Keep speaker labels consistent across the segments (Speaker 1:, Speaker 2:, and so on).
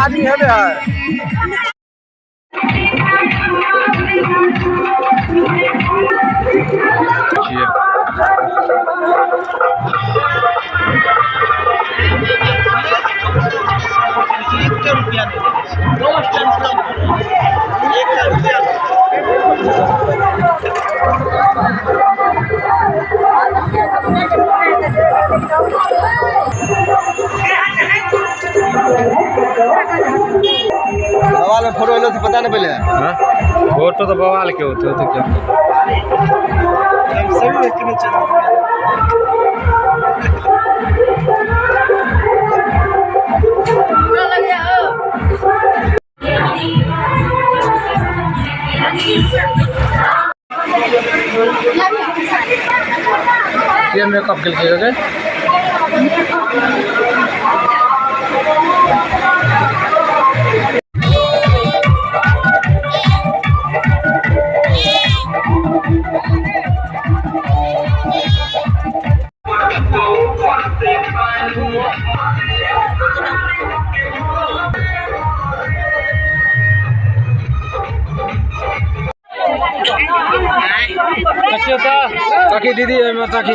Speaker 1: आदमी है बवाल में फोटो लो पता नहीं पहले
Speaker 2: फोटो तो बवाल के होते तो क्या ये मेकअप के लिए ताकि दीदी ताकि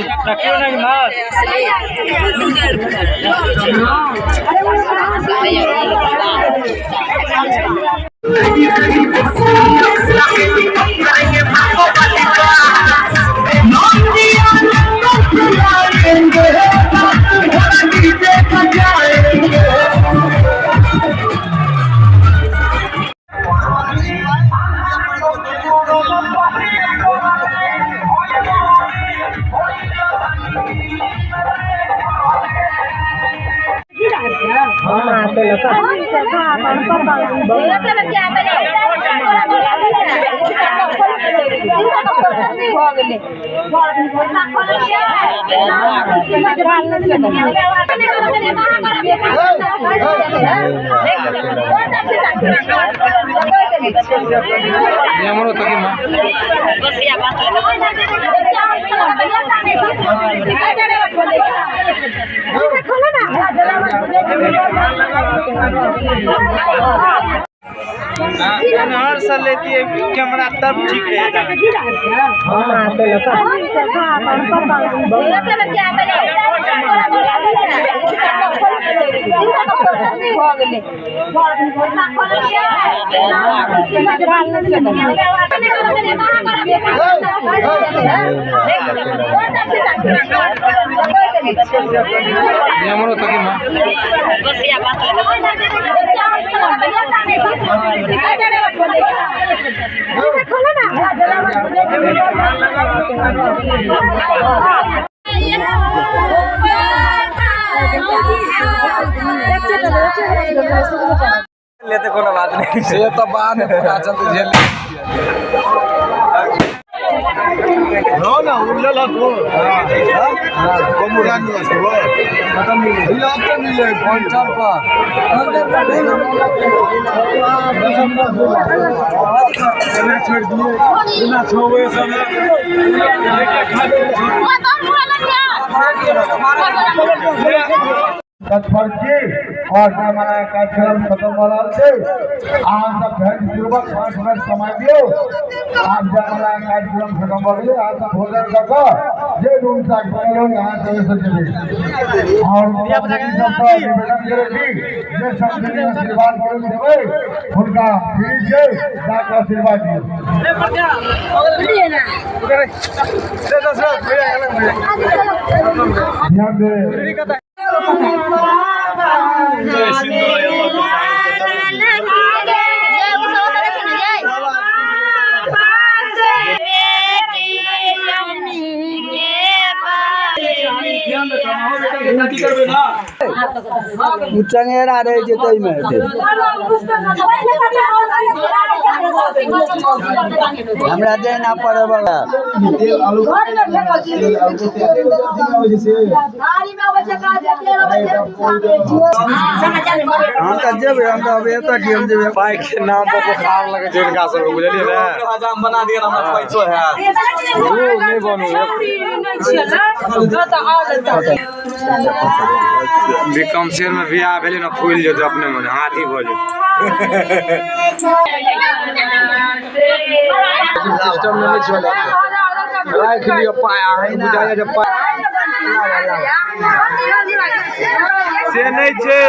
Speaker 2: हर साल लेती है कैमरा तब ठीक रहेगा।
Speaker 1: लेते कोनो बात नहीं
Speaker 2: से तो बाद में पता चलते झेल
Speaker 1: हो ना उल्ला लगो हां को मुरान नहीं असबो खत्म नहीं हिला तो मिले पंचर पर ना छोड़ दिए बिना छोवे समय
Speaker 3: तत्परजी और हमारा कार्यक्रम खत्म हो रहा है। आप सब घर पूर्वक 5 मिनट समय दियो। आप जब हमारा कार्यक्रम खत्म हो गया आप सब भोजन करके जे रूम तक गए हो यहाँ से चले और सबको निवेदन करेगी जे सब आशीर्वाद करो देवे उनका फिर से जाकर आशीर्वाद दियो। ध्यान दे
Speaker 1: चंगेरा रहे जेतै में हमरा दे ना पड़े वाला हां त जेबे हम त अब एता की हम जेबे
Speaker 2: बाइक के नाम पर बुखार लगे जिनका सब बुझलिए ना
Speaker 1: हजाम बना दिए हमरा पैसो है
Speaker 2: वो नहीं बनू विक्रम शेर में बियाह भेले ना फूल जो अपने मन हाथी भोज सिस्टम में नहीं चला राख लियो पाया है बुझाया जब से नहीं छे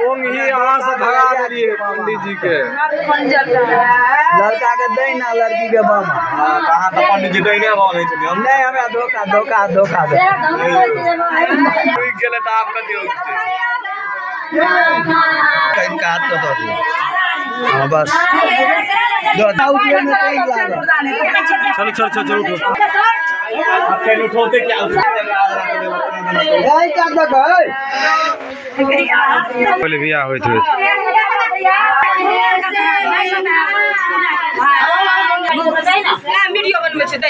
Speaker 2: ओंग ही यहां से भगा देलिए पंडित जी के
Speaker 1: लड़का के दे ना लड़की के बाबा हां कहां त पंडित जी दे ने बोले छै हम नहीं हमरा धोखा दे कोई गेले त आप कथि हो कहीं का हाथ तो दो हां बस दो उठे में कहीं लागा
Speaker 2: चलो उठो
Speaker 1: आप कहीं उठोते क्या गाय का तक है
Speaker 2: पहले बियाह होइत होइत
Speaker 4: वीडियो बनबै छै दे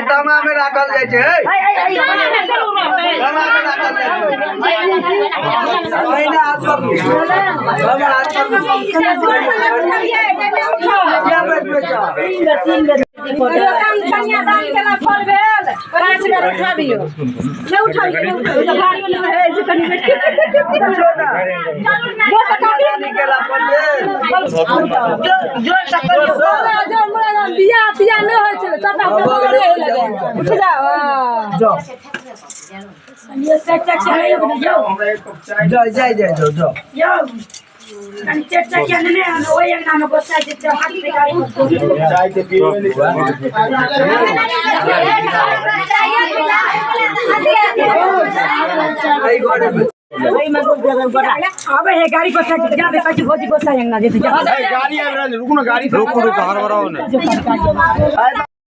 Speaker 1: तमा में राखल जाय छै
Speaker 4: बिया नहीं होय छले तता उठ जाओ ये चचा चले
Speaker 1: जाओ
Speaker 4: कनी चचा चले ने ओय अंगना में बसा जे हाथ पे गाड़ी
Speaker 1: चाय के पीवे
Speaker 4: अब हे गाड़ी को जाबे कछु होजी गोसा अंगना जे
Speaker 1: गाड़ी आबे रुक ना गाड़ी
Speaker 2: रुक हर बराओ ने